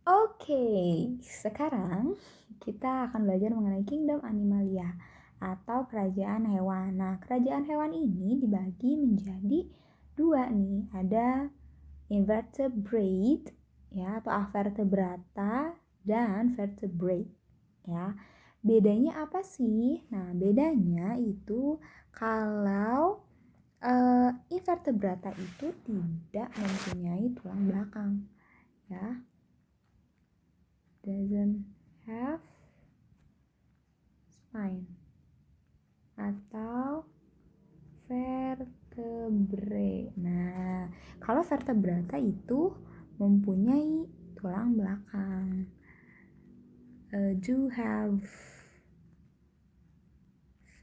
Oke, sekarang kita akan belajar mengenai Kingdom Animalia atau kerajaan hewan. Nah, kerajaan hewan ini dibagi menjadi dua nih. Ada invertebrate ya atau avertebrata dan vertebrate ya. Bedanya apa sih? Nah, bedanya itu kalau invertebrata itu tidak mempunyai tulang belakang ya. Doesn't have spine atau vertebrae. Nah, kalau vertebrata itu mempunyai tulang belakang. Do have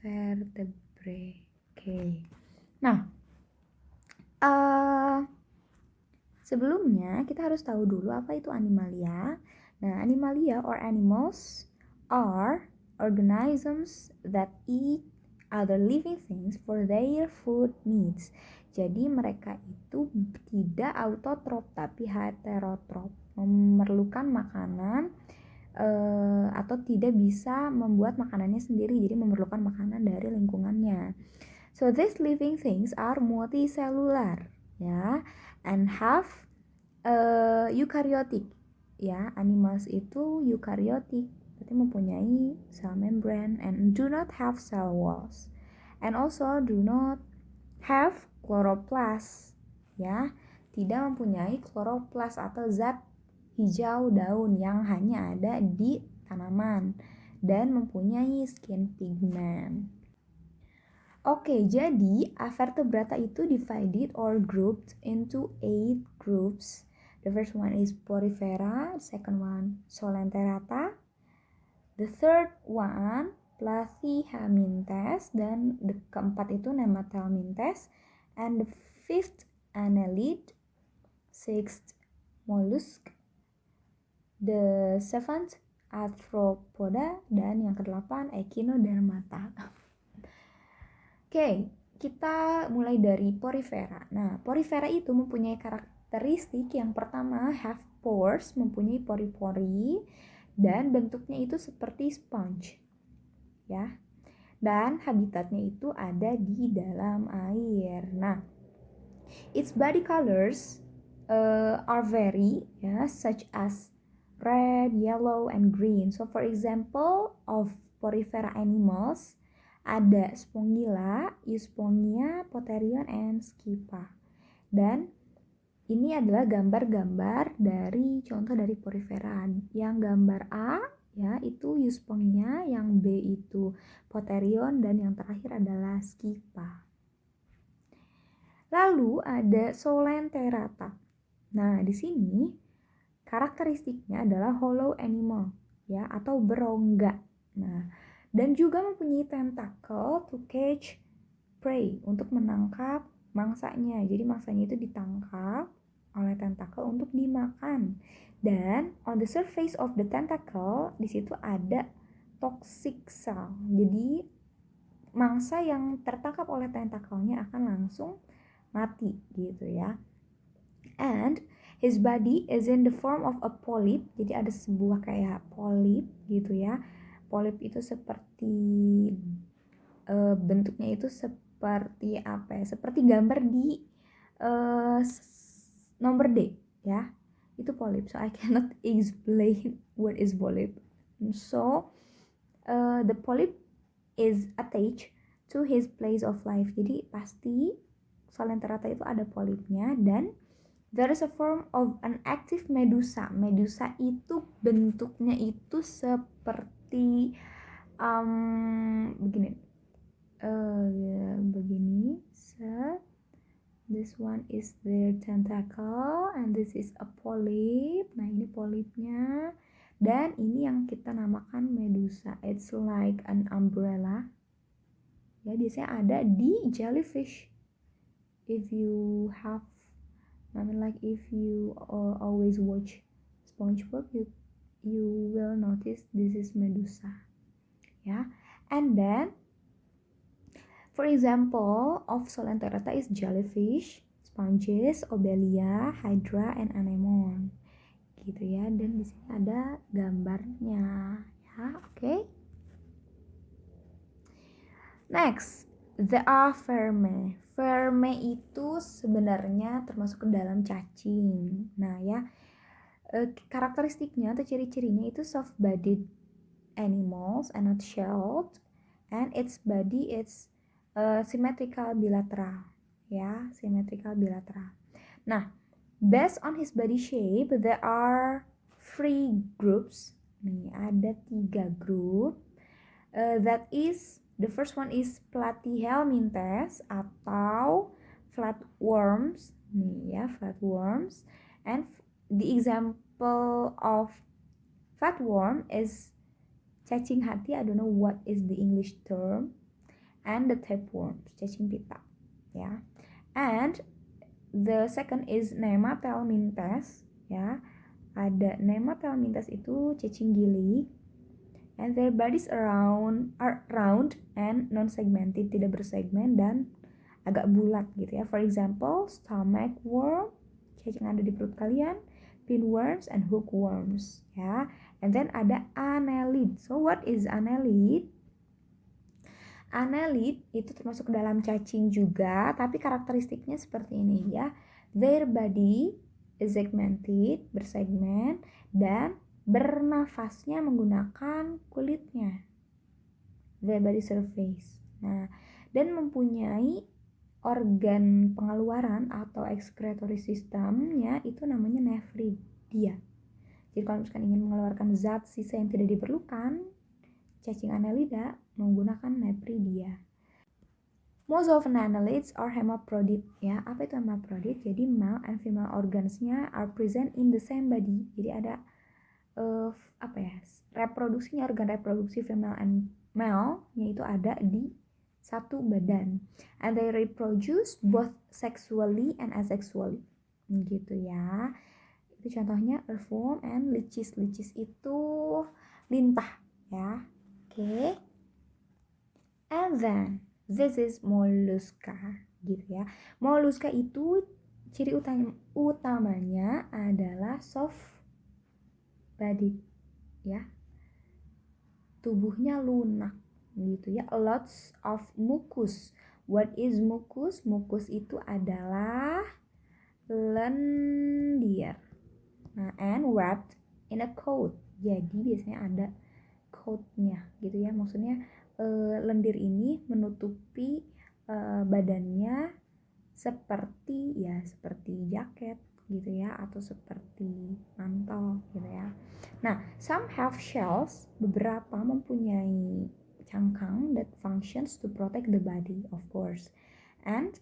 vertebrae. Oke. Nah, sebelumnya kita harus tahu dulu apa itu animalia. Nah, animalia or animals are organisms that eat other living things for their food needs. Jadi mereka itu tidak autotrof tapi heterotrof, memerlukan makanan atau tidak bisa membuat makanannya sendiri, jadi memerlukan makanan dari lingkungannya. So these living things are multicellular ya, and have eukaryotik ya. Animals itu eukaryotik, berarti mempunyai cell membrane and do not have cell walls and also do not have chloroplast ya, tidak mempunyai chloroplast atau zat hijau daun yang hanya ada di tanaman dan mempunyai skin pigment. Oke, jadi vertebrata itu divided or grouped into 8 groups. The first one is Porifera, the second one Solenterata, the third one Plathyhelminthes, dan the keempat itu Nemathelminthes, and the fifth Annelid, sixth Mollusk, the seventh Arthropoda, dan yang kedelapan Echinodermata. Oke, kita mulai dari Porifera. Nah, Porifera itu mempunyai karakteristik yang pertama have pores, mempunyai pori-pori dan bentuknya itu seperti sponge. Ya. Dan habitatnya itu ada di dalam air. Nah, its body colors are vary ya, such as red, yellow, and green. So for example of Porifera animals ada Spongilla, Euspongia, Potherion, and Scypha. Dan ini adalah gambar-gambar dari contoh dari Porifera. Yang gambar A ya itu Euspongia, yang B itu Potherion, dan yang terakhir adalah Scypha. Lalu ada Solenterata. Nah, di sini karakteristiknya adalah hollow animal ya atau berongga. Nah, dan juga mempunyai tentacle to catch prey, untuk menangkap mangsanya. Jadi mangsanya itu ditangkap oleh tentacle untuk dimakan. Dan on the surface of the tentacle di situ ada toxic cell. Jadi mangsa yang tertangkap oleh tentakelnya akan langsung mati gitu ya. And his body is in the form of a polyp. Jadi ada sebuah kayak polip gitu ya. Polip itu seperti bentuknya itu seperti apa ya? Seperti gambar di nomor D ya. Itu polip. So I cannot explain what is polyp. So the polyp is attached to his place of life. Jadi pasti Solenterata itu ada polipnya. Dan there is a form of an active medusa. Medusa itu bentuknya itu seperti begini. Begini. This one is their tentacle and this is a polyp. Nah, ini polipnya. Dan ini yang kita namakan medusa. It's like an umbrella. Ya, biasanya ada di jellyfish. If you have, I mean like if you always watch SpongeBob, you will notice this is medusa. Ya, and then for example of Solenterata is jellyfish, sponges, obelia, hydra, and anemone. gitu ya, dan di sini ada gambarnya ya. Oke. Next, the verme. Verme itu sebenarnya termasuk ke dalam cacing. Nah ya, karakteristiknya atau ciri-cirinya itu soft-bodied animals and not shelled, and its body is symmetrical bilateral ya, symmetrical bilateral. Nah, based on his body shape, there are three groups. Nih, ada 3 grup. That is, the first one is Platyhelminthes atau flatworms. Nih ya, flatworms. And the example of flatworm is cacing hati. I don't know what is the English term. And the tapeworms, cacing pita. Ya. And the second is Nemathelminthes. Ya. Ada Nemathelminthes itu cacing gilik. And their bodies are round and non-segmented, tidak bersegmen dan agak bulat gitu ya. For example, stomach worm, cacing ada di perut kalian, pinworms and hookworms ya. And then ada annelid. So what is annelid? Annelid itu termasuk ke dalam cacing juga, tapi karakteristiknya seperti ini ya. Their body is segmented, bersegmen, dan bernafasnya menggunakan kulitnya, the body surface. Nah, dan mempunyai organ pengeluaran atau excretory systemnya itu namanya nephridia. Jadi kalau misalkan ingin mengeluarkan zat sisa yang tidak diperlukan, cacing annelida menggunakan nephridia. Most of annelids are hermaphrodite ya. Apa itu hermaphrodite? Jadi male and female organsnya are present in the same body. Jadi ada reproduksinya, organ reproduksi female and male-nya itu ada di satu badan, and they reproduce both sexually and asexually gitu ya. Itu contohnya earthworm and lichis. Lichis itu lintah ya. Oke. And then this is mollusca gitu ya. Mollusca itu ciri utamanya adalah soft body ya, tubuhnya lunak gitu ya. Lots of mucus. What is mucus? Mucus itu adalah lendir. Nah, and wrapped in a coat. Jadi biasanya ada coatnya gitu ya. Maksudnya lendir ini menutupi badannya seperti jaket gitu ya, atau seperti mantel gitu ya. Nah, some have shells, beberapa mempunyai cangkang that functions to protect the body, of course. And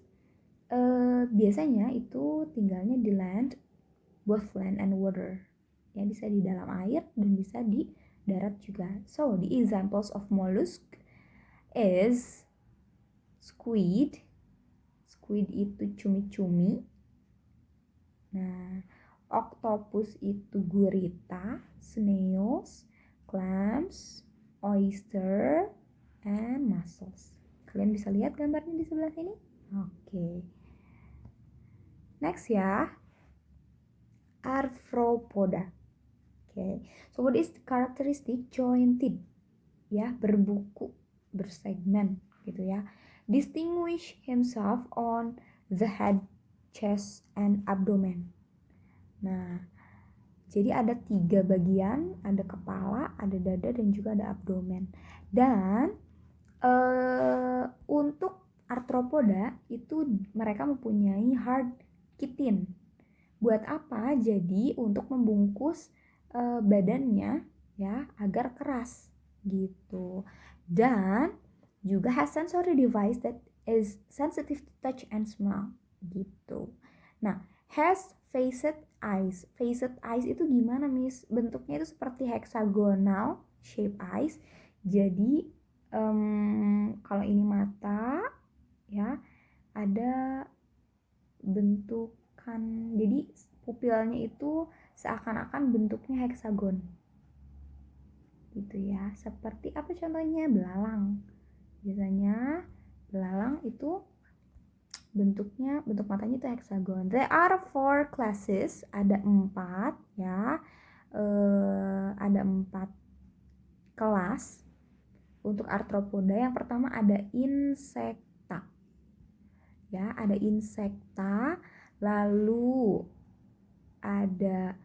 biasanya itu tinggalnya di land, both land and water. Ya, bisa di dalam air dan bisa di darat juga. So, the examples of mollusk is squid. Squid itu cumi-cumi. Nah, octopus itu gurita, snails, clams, oyster, and mussels. Kalian bisa lihat gambarnya di sebelah sini? Oke. Next ya. Arthropoda. Okay. So what is the characteristic? Jointed. Ya, berbuku, bersegmen gitu ya. Distinguish himself on the head, chest, and abdomen. Nah, jadi ada 3 bagian, ada kepala, ada dada, dan juga ada abdomen. Dan untuk arthropoda itu mereka mempunyai hard chitin. Buat apa? Jadi untuk membungkus badannya ya agar keras gitu. Dan juga has sensory device that is sensitive to touch and smell gitu. Nah, has facet eyes. Facet eyes itu gimana, Miss? Bentuknya itu seperti hexagonal shape eyes. Jadi kalau ini mata ya, ada bentukan, jadi pupilnya itu seakan-akan bentuknya heksagon gitu ya. Seperti apa contohnya? Belalang. Biasanya belalang itu bentuk matanya itu hexagon. There are 4 classes, ada 4 ya. Ada 4 kelas untuk arthropoda. Yang pertama ada insecta. Ya, ada insecta, lalu ada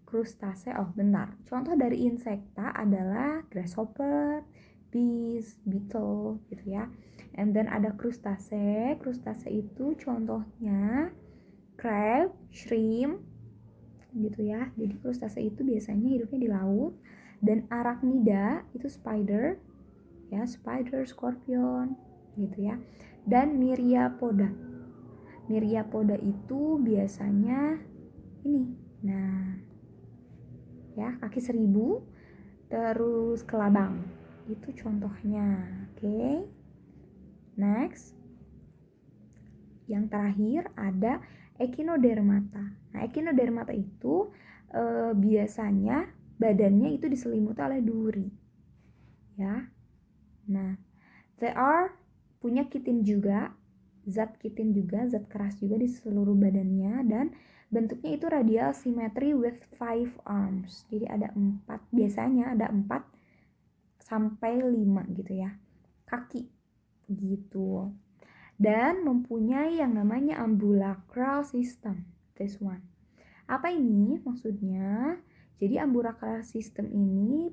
krustase. Oh, bentar. Contoh dari insecta adalah grasshopper, bees, beetle gitu ya. And then ada krustase. Krustase itu contohnya crab, shrimp gitu ya. Jadi krustase itu biasanya hidupnya di laut. Dan arachnida itu spider ya, spider, scorpion gitu ya. Dan myriapoda. Myriapoda itu biasanya ini. Nah, ya, kaki 1000 terus kelabang. Itu contohnya. Oke. Next. Yang terakhir ada echinodermata. Nah, echinodermata itu biasanya badannya itu diselimuti oleh duri. Ya. Nah, they are punya kitin juga, zat kitin juga, zat keras juga di seluruh badannya, dan bentuknya itu radial symmetry with 5 arms. Jadi ada 4, biasanya ada 4 sampai 5 gitu ya, kaki gitu. Dan mempunyai yang namanya ambulacral system. This one. Apa ini maksudnya? Jadi ambulacral system ini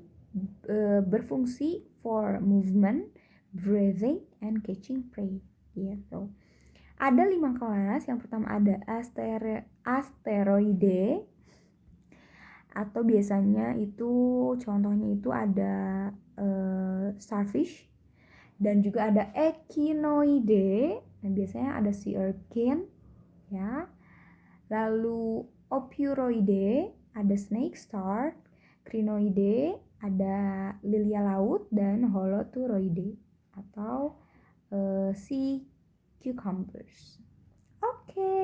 berfungsi for movement, breathing, and catching prey gitu. Ada 5 kelas. Yang pertama ada asteroide, atau biasanya itu contohnya itu ada starfish, dan juga ada echinoide, dan biasanya ada sea urchin ya. Lalu opuroide, ada snake star, crinoide, ada lilia laut, dan holoturoide atau sea cucumbers. Oke.